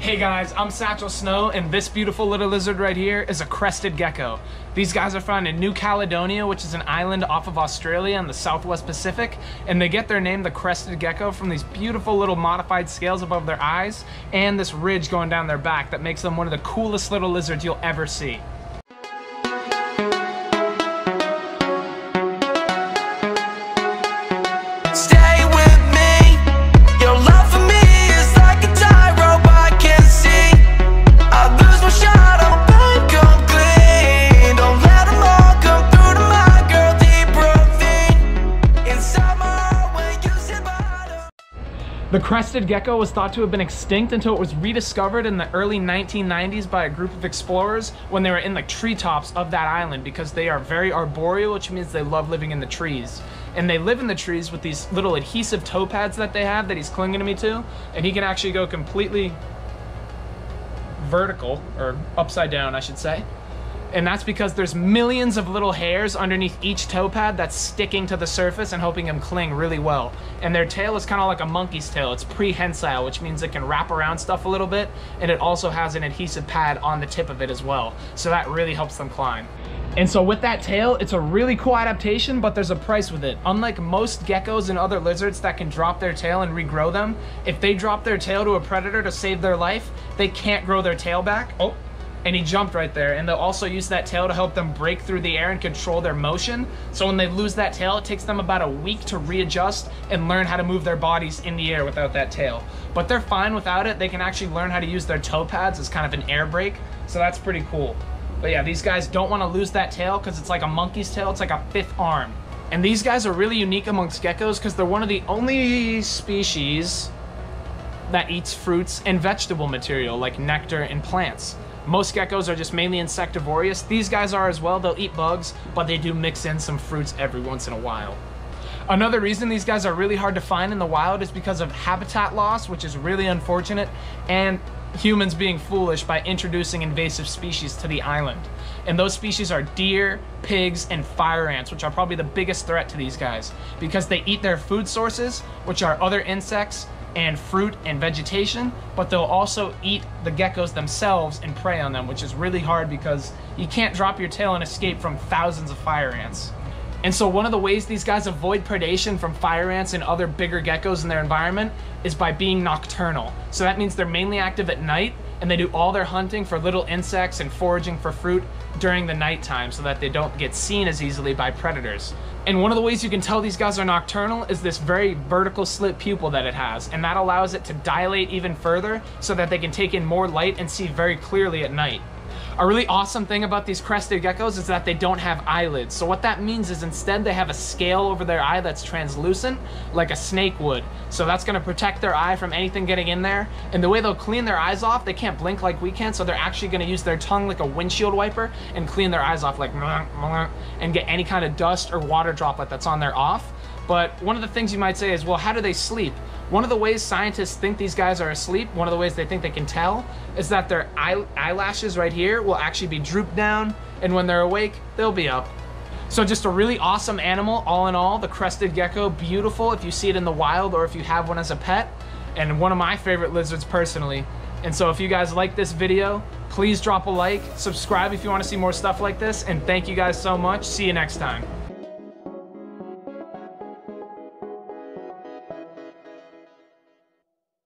Hey guys, I'm Satchel Snow, and this beautiful little lizard right here is a crested gecko. These guys are found in New Caledonia, which is an island off of Australia in the Southwest Pacific, and they get their name, the crested gecko, from these beautiful little modified scales above their eyes and this ridge going down their back that makes them one of the coolest little lizards you'll ever see. The crested gecko was thought to have been extinct until it was rediscovered in the early 1990s by a group of explorers when they were in the treetops of that island, because they are very arboreal, which means they love living in the trees. And they live in the trees with these little adhesive toe pads that they have that he's clinging to me to, and he can actually go completely vertical, or upside down I should say. And that's because there's millions of little hairs underneath each toe pad that's sticking to the surface and helping him cling really well. And their tail is kind of like a monkey's tail. It's prehensile, which means it can wrap around stuff a little bit, and it also has an adhesive pad on the tip of it as well. So that really helps them climb. And so with that tail, it's a really cool adaptation, but there's a price with it. Unlike most geckos and other lizards that can drop their tail and regrow them, if they drop their tail to a predator to save their life, they can't grow their tail back. Oh. And he jumped right there. And they'll also use that tail to help them break through the air and control their motion. So when they lose that tail, it takes them about a week to readjust and learn how to move their bodies in the air without that tail. But they're fine without it. They can actually learn how to use their toe pads as kind of an air brake. So that's pretty cool. But yeah, these guys don't want to lose that tail because it's like a monkey's tail. It's like a fifth arm. And these guys are really unique amongst geckos because they're one of the only species that eats fruits and vegetable material like nectar and plants. Most geckos are just mainly insectivorous. These guys are as well. They'll eat bugs, but they do mix in some fruits every once in a while. Another reason these guys are really hard to find in the wild is because of habitat loss, which is really unfortunate, and humans being foolish by introducing invasive species to the island. And those species are deer, pigs, and fire ants, which are probably the biggest threat to these guys because they eat their food sources, which are other insects and fruit and vegetation, but they'll also eat the geckos themselves and prey on them, which is really hard because you can't drop your tail and escape from thousands of fire ants. And so one of the ways these guys avoid predation from fire ants and other bigger geckos in their environment is by being nocturnal. So that means they're mainly active at night, and they do all their hunting for little insects and foraging for fruit during the nighttime so that they don't get seen as easily by predators. And one of the ways you can tell these guys are nocturnal is this very vertical slit pupil that it has, and that allows it to dilate even further so that they can take in more light and see very clearly at night. A really awesome thing about these crested geckos is that they don't have eyelids. So what that means is instead they have a scale over their eye that's translucent, like a snake would. So that's gonna protect their eye from anything getting in there. And the way they'll clean their eyes off, they can't blink like we can, so they're actually gonna use their tongue like a windshield wiper and clean their eyes off like and get any kind of dust or water droplet that's on there off. But one of the things you might say is, well, how do they sleep? One of the ways scientists think these guys are asleep, one of the ways they think they can tell, is that their eyelashes right here will actually be drooped down, and when they're awake, they'll be up. So just a really awesome animal, all in all. The crested gecko, beautiful if you see it in the wild or if you have one as a pet, and one of my favorite lizards personally. And so if you guys like this video, please drop a like, subscribe if you want to see more stuff like this, and thank you guys so much. See you next time.